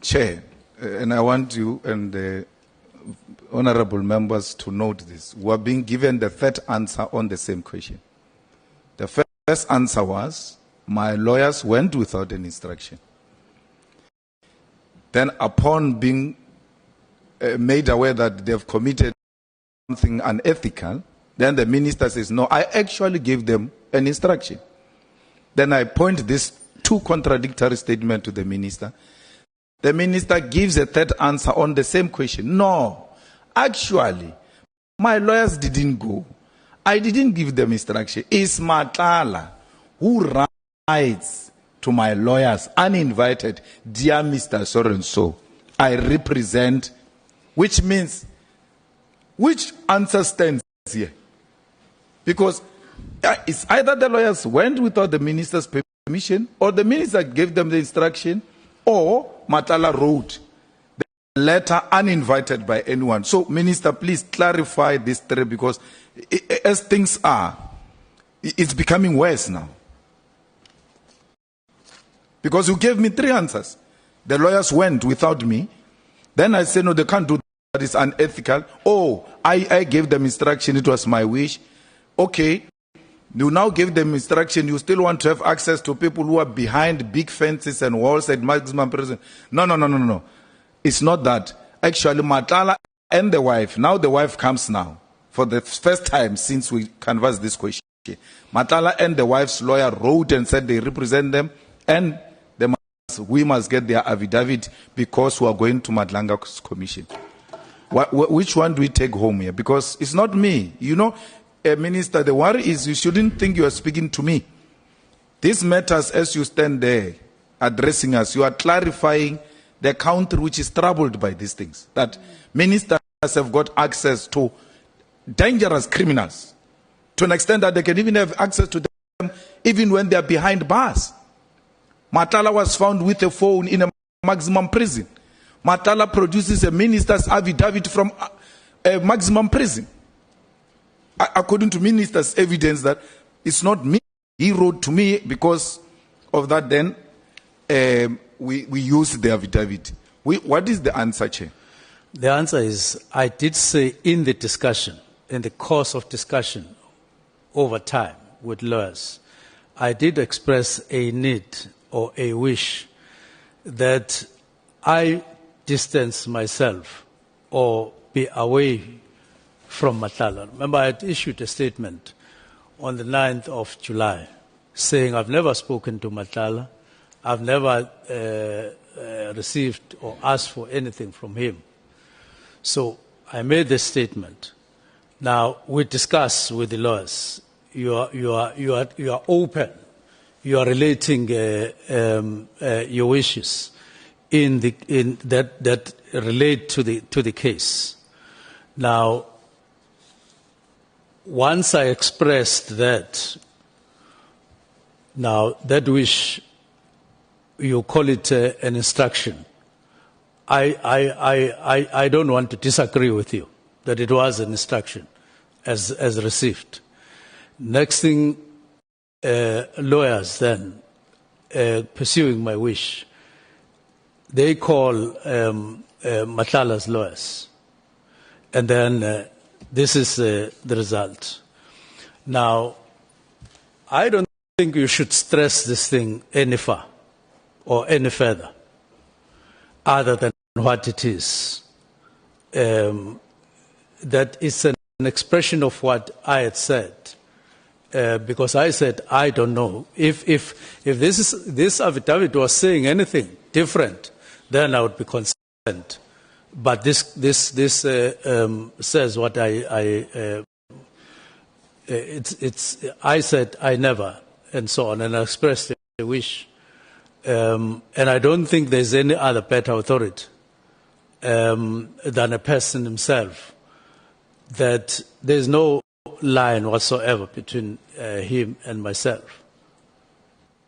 Chair, and I want you and the honorable members to note this. We are being given the third answer on the same question. The first answer was, my lawyers went without an instruction. Then upon being made aware that they've committed something unethical, then the minister says, no, I actually gave them an instruction. Then I point these two contradictory statements to the minister. The minister gives a third answer on the same question. No, actually, my lawyers didn't go. I didn't give them instruction. It's Matala who writes to my lawyers uninvited, dear Mr. So-and-so, I represent, which means, which answer stands here? Because it's either the lawyers went without the minister's permission, or the minister gave them the instruction, or Matala wrote the letter uninvited by anyone. So, Minister, please clarify this three, because as things are, it's becoming worse now. Because you gave me three answers. The lawyers went without me. Then I said, no, they can't do that. It's unethical. Oh, I gave them instruction. It was my wish. Okay. You now give them instruction. You still want to have access to people who are behind big fences and walls at maximum prison. No. It's not that. Actually, Matala and the wife, now the wife comes now. For the first time since we canvassed this question. Matala and the wife's lawyer wrote and said they represent them, and we must get their affidavit because we are going to Madlanga's commission. Which one do we take home here? Because it's not me. You know, Minister, the worry is you shouldn't think you are speaking to me. These matters, as you stand there addressing us, you are clarifying the country which is troubled by these things. That ministers have got access to dangerous criminals to an extent that they can even have access to them even when they are behind bars. Matala was found with a phone in a maximum prison. Matala produces a minister's affidavit from a maximum prison. According to minister's evidence that it's not me, he wrote to me. Because of that, then we use the affidavit. What is the answer, Chair? The answer is, I did say in the discussion, in the course of discussion over time with lawyers, I did express a need or a wish that I distance myself or be away from Matala. Remember, I had issued a statement on the 9th of July saying I've never spoken to Matala, I've never received or asked for anything from him. So I made this statement. Now, we discuss with the lawyers. You are open. You are relating your wishes that relate to the case. Now, once I expressed that, now that wish, you call it an instruction. I don't want to disagree with you that it was an instruction as received. Next thing, lawyers then, pursuing my wish, they call Matala's lawyers. And then this is the result. Now, I don't think you should stress this thing any far or any further other than what it is. That is an expression of what I had said. Because I said, I don't know. If this affidavit was saying anything different, then I would be concerned. But this says what I said I never, and so on, and I expressed a wish. And I don't think there's any other better authority than a person himself, that there's no line whatsoever between him and myself.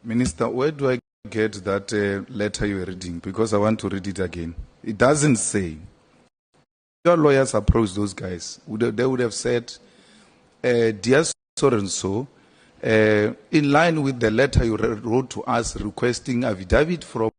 Minister, where do I get that letter you were reading? Because I want to read it again. It doesn't say. Your lawyers approached those guys. They would have said, dear so-and-so, in line with the letter you wrote to us requesting affidavit from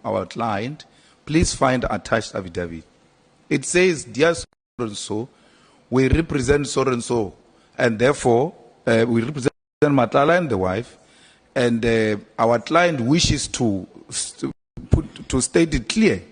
our client, please find attached affidavit. It says, dear so and so, we represent so and so, and therefore we represent Matlala and the wife, and our client wishes to state it clear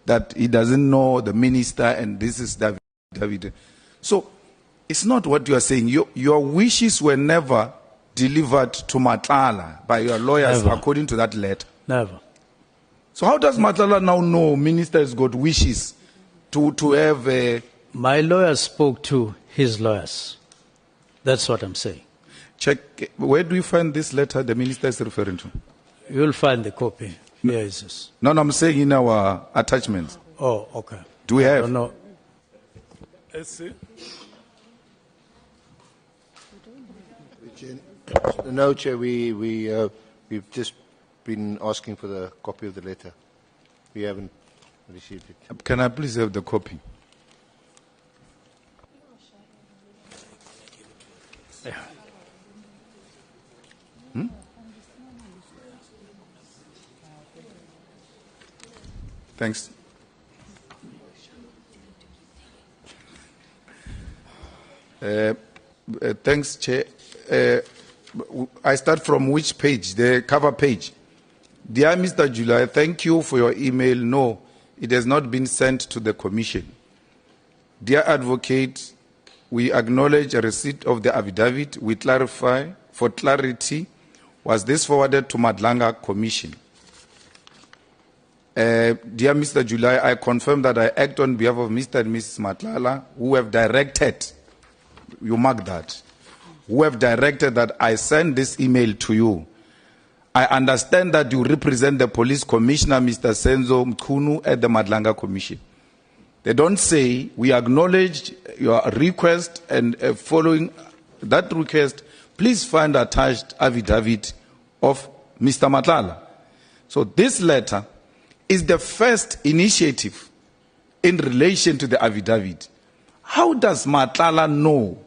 that he doesn't know the minister and this is David. So it's not what you are saying. Your wishes were never delivered to Matlala by your lawyers. Never. According to that letter. Never. So how does Matlala now know minister has got wishes to have a... My lawyer spoke to his lawyers. That's what I'm saying. Check. Where do you find this letter the minister is referring to? You will find the copy. Here is this. No, I'm saying in our attachments. Oh, okay. Do we have? No. No, Chair, we've just been asking for the copy of the letter. We haven't received it. Can I please have the copy? Yeah. Thanks. Thanks, Chair. I start from which page? The cover page. Dear Mr. Julius, thank you for your email. No, it has not been sent to the Commission. Dear Advocate, we acknowledge a receipt of the affidavit. We clarify, for clarity, was this forwarded to Madlanga Commission? Dear Mr. Julius, I confirm that I act on behalf of Mr. and Mrs. Matlala, who have directed, you mark that, who have directed that I send this email to you. I understand that you represent the police commissioner, Mr. Senzo Mchunu, at the Madlanga Commission. They don't say, we acknowledge your request and following that request, please find attached affidavit of Mr. Matlala. So this letter is the first initiative in relation to the affidavit. How does Matlala know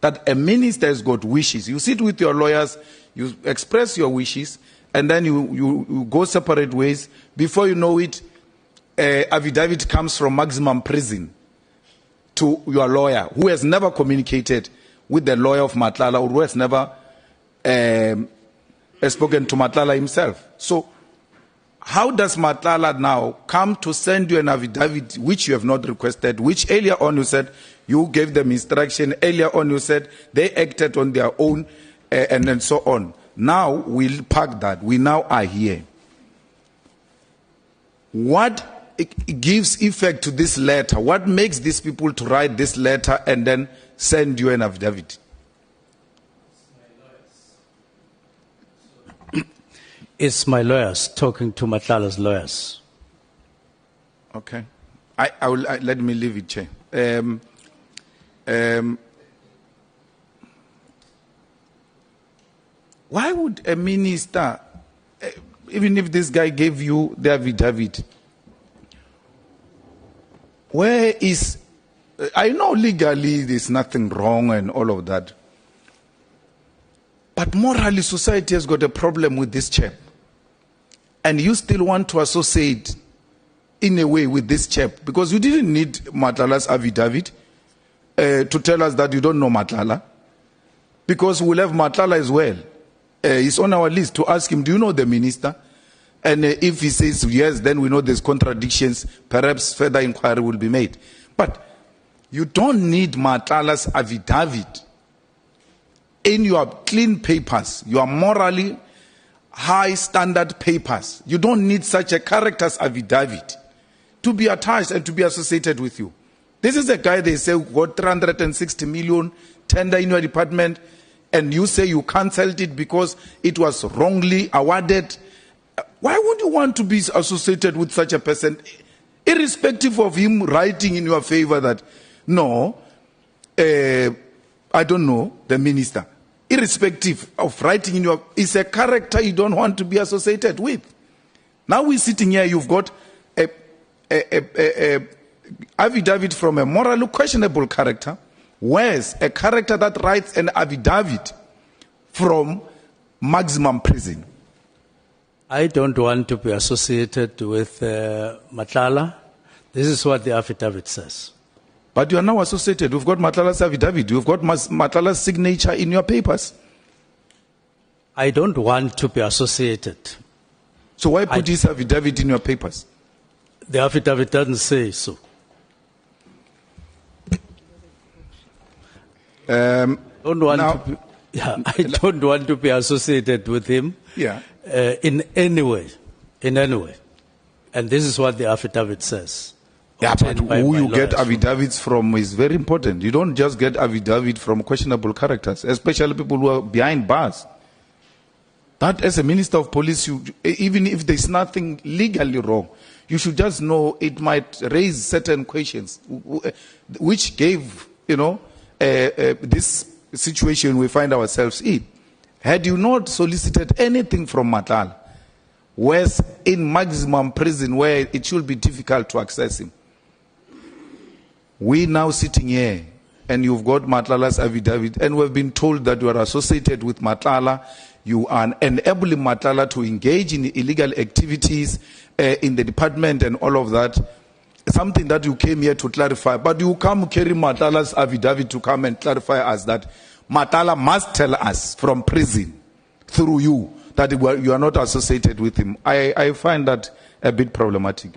that a minister has got wishes? You sit with your lawyers, you express your wishes, and then you go separate ways. Before you know it, affidavit comes from maximum prison to your lawyer, who has never communicated with the lawyer of Matlala, or who has never spoken to Matlala himself. So how does Matlala now come to send you an affidavit which you have not requested, which earlier on you said you gave them instruction, earlier on you said they acted on their own, and then so on. Now we'll park that. We now are here. What gives effect to this letter? What makes these people to write this letter and then send you an affidavit? It's my lawyers talking to Matlala's lawyers. Okay. I will let me leave it, Chair. Why would a minister, even if this guy gave you the affidavit, where is, I know legally there's nothing wrong and all of that, but morally society has got a problem with this chap. And you still want to associate in a way with this chap, because you didn't need Matlala's affidavit to tell us that you don't know Matlala, because we'll have Matlala as well. It's on our list to ask him, do you know the minister? And if he says yes, then we know there's contradictions. Perhaps further inquiry will be made. But you don't need Matlala's affidavit in your clean papers, your morally high standard papers. You don't need such a character's affidavit to be attached and to be associated with you. This is a guy they say got 360 million tender in your department, and you say you cancelled it because it was wrongly awarded. Why would you want to be associated with such a person, irrespective of him writing in your favor that, no, I don't know the minister? Irrespective of writing in your, it's a character you don't want to be associated with. Now we're sitting here, you've got a affidavit from a morally questionable character, whereas a character that writes an affidavit from maximum prison. I don't want to be associated with Matlala. This is what the affidavit says. But you are now associated. We've got Matlala's affidavit. You've got Matlala's signature in your papers. I don't want to be associated. So why put his affidavit in your papers? The affidavit doesn't say so. Now- I don't want to be associated with him Yeah. in any way. And this is what the affidavit says. Yeah, but obtained by who my you get lawyers. affidavits from is very important. You don't just get affidavit from questionable characters, especially people who are behind bars. That as a minister of police, even if there's nothing legally wrong, you should just know it might raise certain questions, which gave, this situation we find ourselves in. Had you not solicited anything from Matlala, whereas in maximum prison where it should be difficult to access him, we now sitting here and you've got Matlala's affidavit and we've been told that you are associated with Matlala, you are enabling Matlala to engage in illegal activities in the department and all of that. Something that you came here to clarify, but you come carry Matlala's affidavit to come and clarify us that Matlala must tell us from prison through you that you are not associated with him. I find that a bit problematic.